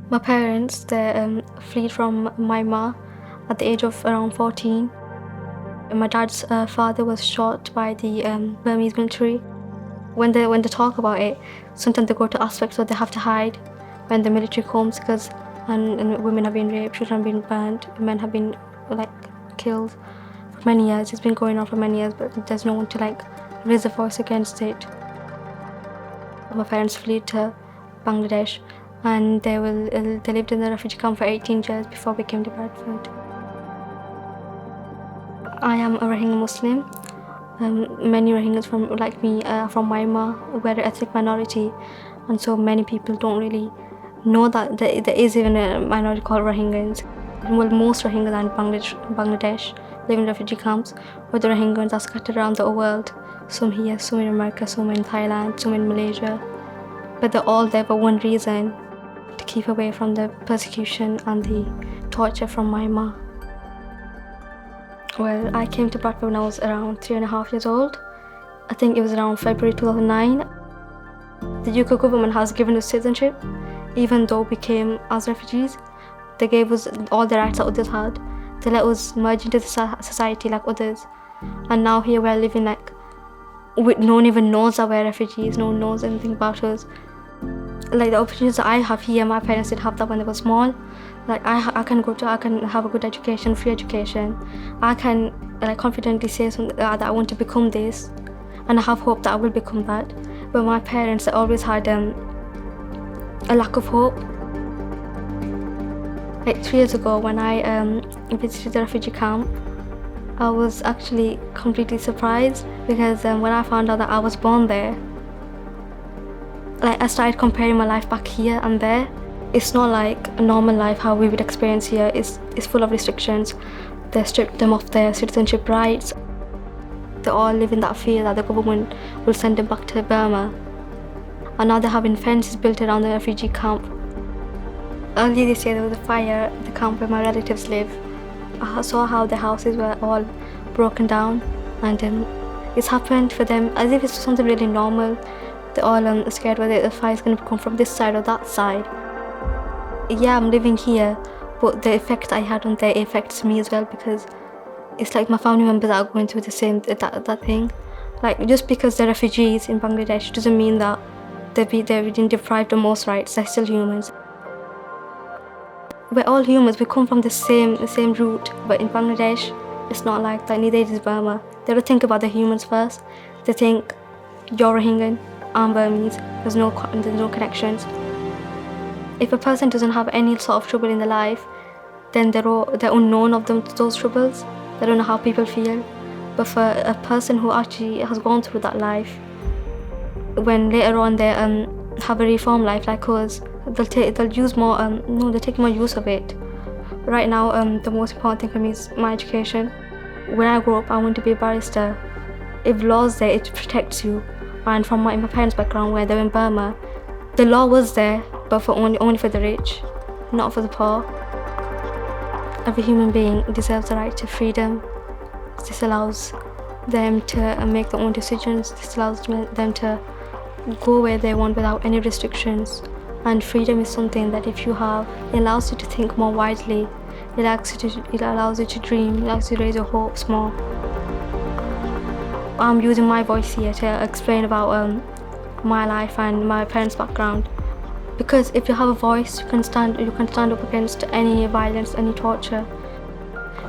My parents, they fled from Myanmar at the age of around 14. My dad's father was shot by the Burmese military. When they talk about it, sometimes they go to aspects where they have to hide when the military comes, because and women have been raped, children have been burned, men have been killed for many years. It's been going on for many years, but there's no one to raise a voice against it. My parents fled to Bangladesh, and they lived in the refugee camp for 18 years before we came to Bradford. I am a Rohingya Muslim. Many Rohingyas like me are from Myanmar. We're an ethnic minority, and so many people don't really know that there is even a minority called Rohingyans. Well, most Rohingyas are in Bangladesh, live in refugee camps, but the Rohingyans are scattered around the world. Some here, some in America, some in Thailand, some in Malaysia. But they're all there for one reason: to keep away from the persecution and the torture from Myanmar. Well, I came to Bradford when I was around 3.5 years old. I think it was around February 2009. The UK government has given us citizenship, even though we came as refugees. They gave us all the rights that others had. They let us merge into the society like others. And now here we're living no one even knows that we're refugees, no one knows anything about us. The opportunities that I have here, my parents didn't have that when they were small. I can have a good education, free education. I can confidently say something that I want to become this, and I have hope that I will become that. But my parents, they always had a lack of hope. 3 years ago, when I visited the refugee camp, I was actually completely surprised, because when I found out that I was born there, I started comparing my life back here and there. It's not like a normal life how we would experience here. It's full of restrictions. They stripped them of their citizenship rights. They all live in that fear that the government will send them back to Burma. And now they're having fences built around the refugee camp. Earlier this year there was a fire at the camp where my relatives live. I saw how the houses were all broken down, and it's happened for them as if it's something really normal. They're all scared whether the fire is going to come from this side or that side. Yeah, I'm living here, but the effect I had on there affects me as well, because it's like my family members are going through the same that thing. Just because they're refugees in Bangladesh doesn't mean that they've been deprived of most rights. They're still humans. We're all humans. We come from the same root, but in Bangladesh, it's not like that. Neither is Burma. They don't think about the humans first. They think you're Rohingyan, I'm Burmese. There's no connections. If a person doesn't have any sort of trouble in their life, then they're unknown of those troubles. They don't know how people feel. But for a person who actually has gone through that life, when later on they have a reformed life like us, they'll take more use of it. Right now, the most important thing for me is my education. When I grow up, I want to be a barrister. If law's there, it protects you. And from my parents' background, where they were in Burma, the law was there, but for only for the rich, not for the poor. Every human being deserves the right to freedom. This allows them to make their own decisions. This allows them to go where they want without any restrictions. And freedom is something that if you have, it allows you to think more widely. It allows you to dream. It allows you to raise your hopes more. I'm using my voice here to explain about my life and my parents' background. Because if you have a voice, you can stand up against any violence, any torture.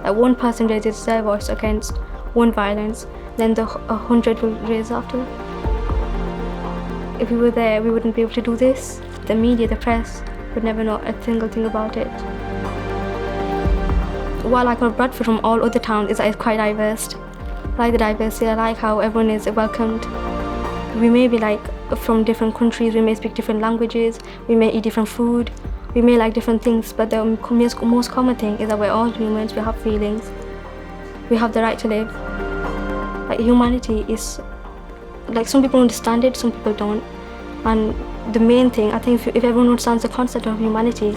One person raises their voice against one violence, then 100 will raise after. If we were there, we wouldn't be able to do this. The media, the press, would never know a single thing about it. What I like about Bradford from all other towns is that it's quite diverse. I like the diversity. I like how everyone is welcomed. We may be from different countries, we may speak different languages, we may eat different food, we may like different things, but the most common thing is that we're all humans, we have feelings, we have the right to live. Humanity is, some people understand it, some people don't. And the main thing, I think if everyone understands the concept of humanity,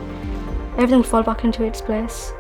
everything will fall back into its place.